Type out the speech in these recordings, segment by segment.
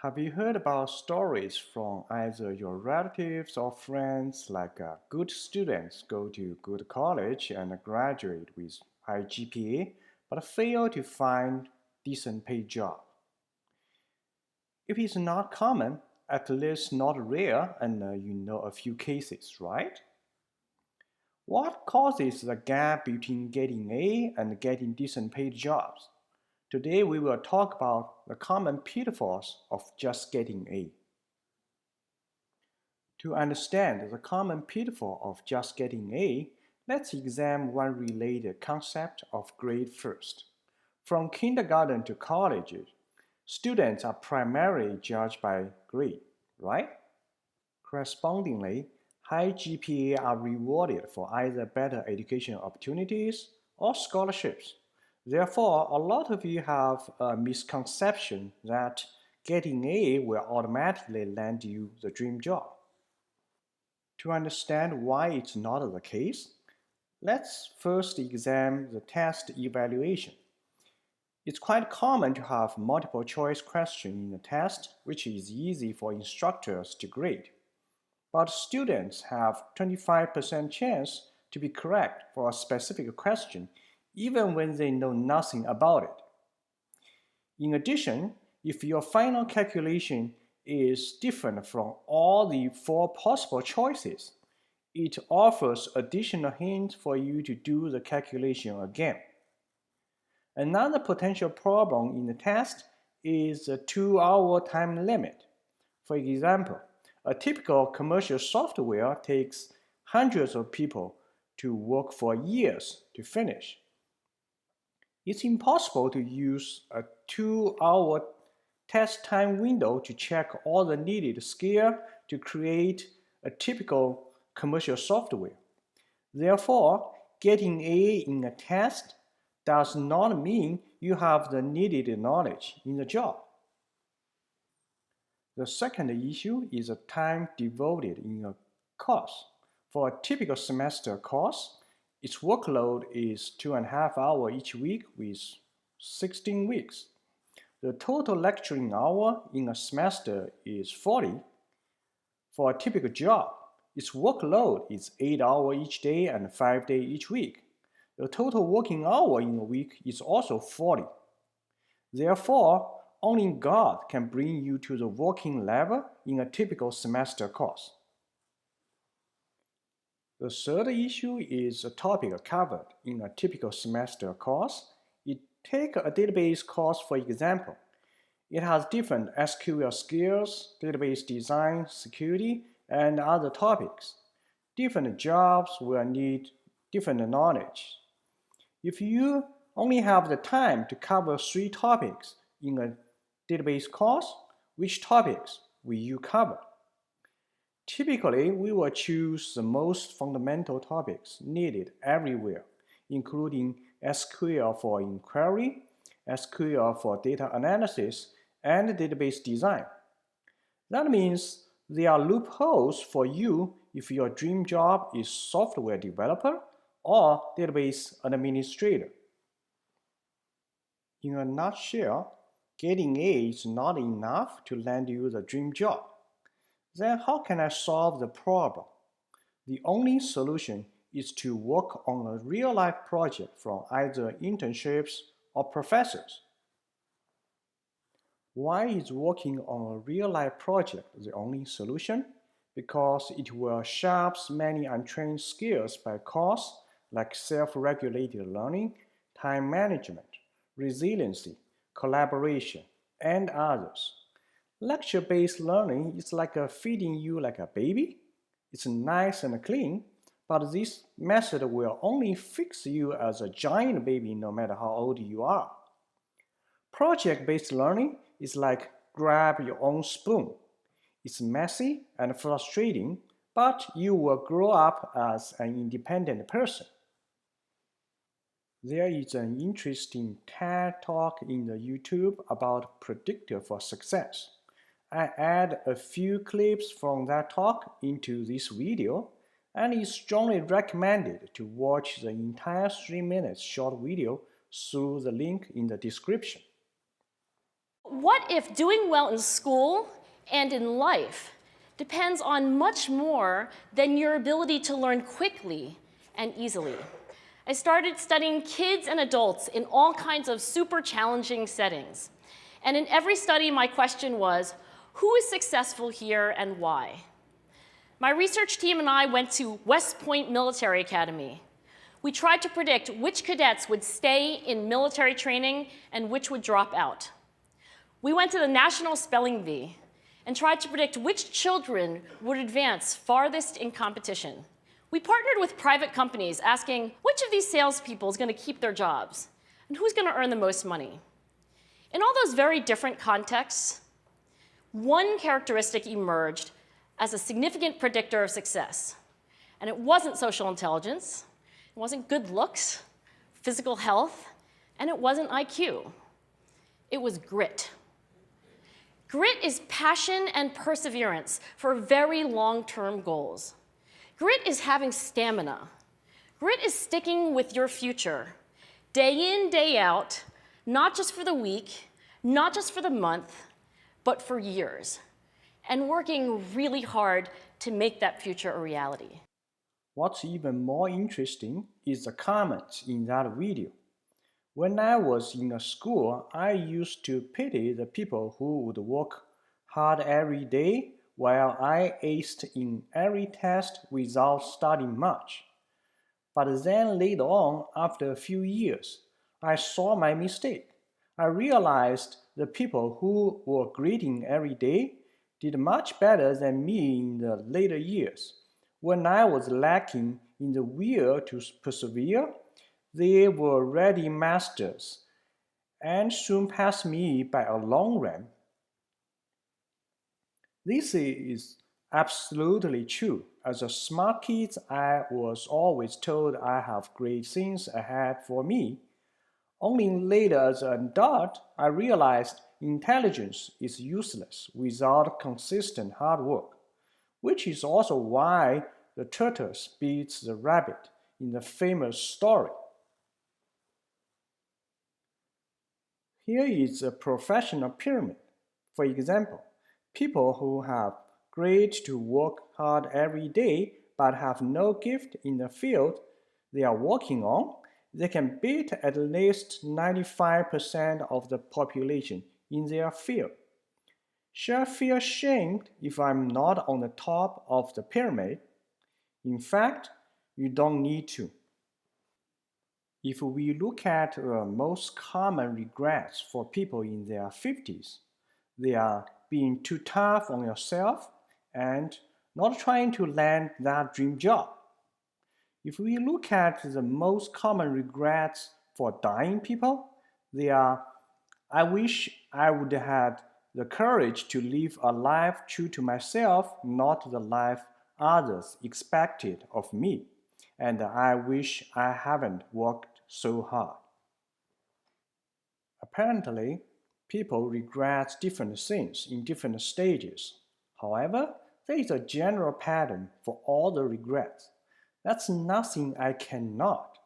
Have you heard about stories from either your relatives or friends like good students go to good college and graduate with high GPA but fail to find decent paid job? If it's not common, at least not rare, and you know a few cases, right? What causes the gap between getting A and getting decent paid jobs? Today we will talk about the common pitfalls of just getting A. To understand the common pitfall of just getting A, let's examine one related concept of grade first. From kindergarten to college, students are primarily judged by grade, right? Correspondingly, high GPA are rewarded for either better educational opportunities or scholarships. Therefore, a lot of you have a misconception that getting A will automatically land you the dream job. To understand why it's not the case, let's first examine the test evaluation. It's quite common to have multiple choice questions in the test, which is easy for instructors to grade. But students have 25% chance to be correct for a specific question, even when they know nothing about it. In addition, if your final calculation is different from all the four possible choices, it offers additional hints for you to do the calculation again. Another potential problem in the test is the 2-hour time limit. For example, a typical commercial software takes hundreds of people to work for years to finish. It's impossible to use a 2-hour test time window to check all the needed skill to create a typical commercial software. Therefore, getting A in a test does not mean you have the needed knowledge in the job. The second issue is the time devoted in a course. For a typical semester course, its workload is 2.5 hours each week with 16 weeks. The total lecturing hour in a semester is 40. For a typical job, its workload is 8 hours each day and 5 days each week. The total working hour in a week is also 40. Therefore, only God can bring you to the working level in a typical semester course. The third issue is a topic covered in a typical semester course. Take a database course for example. It has different SQL skills, database design, security, and other topics. Different jobs will need different knowledge. If you only have the time to cover 3 topics in a database course, which topics will you cover? Typically, we will choose the most fundamental topics needed everywhere, including SQL for inquiry, SQL for data analysis, and database design. That means there are loopholes for you if your dream job is software developer or database administrator. In a nutshell, getting A is not enough to land you the dream job. Then how can I solve the problem? The only solution is to work on a real-life project from either internships or professors. Why is working on a real-life project the only solution? Because it will sharpen many untrained skills by course like self-regulated learning, time management, resiliency, collaboration, and others. Lecture-based learning is like feeding you like a baby. It's nice and clean, but this method will only fix you as a giant baby no matter how old you are. Project-based learning is like grab your own spoon. It's messy and frustrating, but you will grow up as an independent person. There is an interesting TED talk in the YouTube about predictor for success. I add a few clips from that talk into this video, and it's strongly recommended to watch the entire 3 minutes short video through the link in the description. What if doing well in school and in life depends on much more than your ability to learn quickly and easily? I started studying kids and adults in all kinds of super challenging settings. And in every study, my question was, who is successful here and why? My research team and I went to West Point Military Academy. We tried to predict which cadets would stay in military training and which would drop out. We went to the National Spelling Bee and tried to predict which children would advance farthest in competition. We partnered with private companies asking which of these salespeople is going to keep their jobs and who's going to earn the most money. In all those very different contexts, one characteristic emerged as a significant predictor of success. And it wasn't social intelligence, it wasn't good looks, physical health, and it wasn't IQ. It was grit. Grit is passion and perseverance for very long-term goals. Grit is having stamina. Grit is sticking with your future, day in, day out, not just for the week, not just for the month, but for years, and working really hard to make that future a reality. What's even more interesting is the comments in that video. When I was in a school, I used to pity the people who would work hard every day while I aced in every test without studying much. But then later on, after a few years, I saw my mistake. I realized the people who were grading every day did much better than me in the later years. When I was lacking in the will to persevere, they were already masters and soon passed me by a long run. This is absolutely true. As a smart kid, I was always told I have great things ahead for me. Only later as an adult, I realized intelligence is useless without consistent hard work, which is also why the tortoise beats the rabbit in the famous story. Here is a professional pyramid. For example, people who have great to work hard every day but have no gift in the field they are working on, they can beat at least 95% of the population in their field. Should I feel ashamed if I'm not on the top of the pyramid? In fact, you don't need to. If we look at the most common regrets for people in their 50s, they are being too tough on yourself and not trying to land that dream job. If we look at the most common regrets for dying people, they are, I wish I would have had the courage to live a life true to myself, not the life others expected of me, and I wish I haven't worked so hard. Apparently, people regret different things in different stages. However, there is a general pattern for all the regrets. That's nothing I cannot.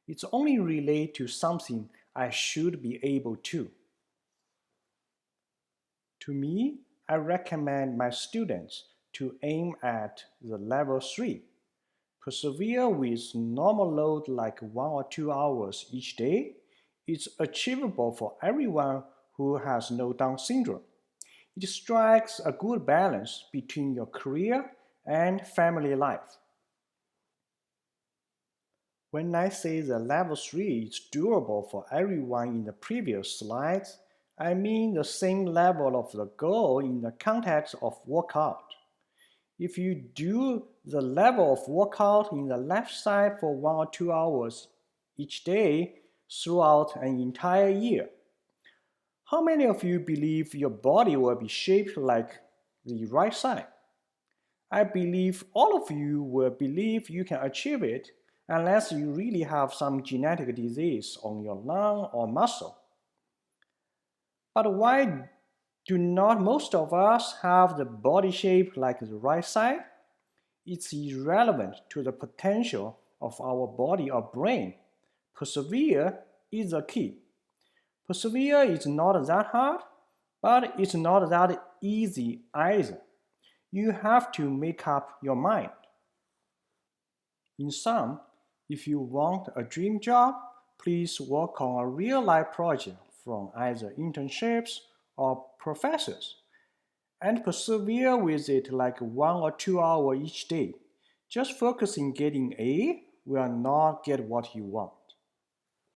It's only related to something I should be able to. To me, I recommend my students to aim at the level 3. Persevere with normal load like 1 or 2 hours each day. It's achievable for everyone who has no Down syndrome. It strikes a good balance between your career and family life. When I say the level 3 is doable for everyone in the previous slides, I mean the same level of the goal in the context of workout. If you do the level of workout in the left side for 1 or 2 hours each day throughout an entire year, how many of you believe your body will be shaped like the right side? I believe all of you will believe you can achieve it unless you really have some genetic disease on your lung or muscle. But why do not most of us have the body shape like the right side? It's irrelevant to the potential of our body or brain. Persevere is the key. Persevere is not that hard. But it's not that easy either. You have to make up your mind. In sum, if you want a dream job, please work on a real life project from either internships or professors and persevere with it like 1 or 2 hours each day. Just focusing getting A will not get what you want.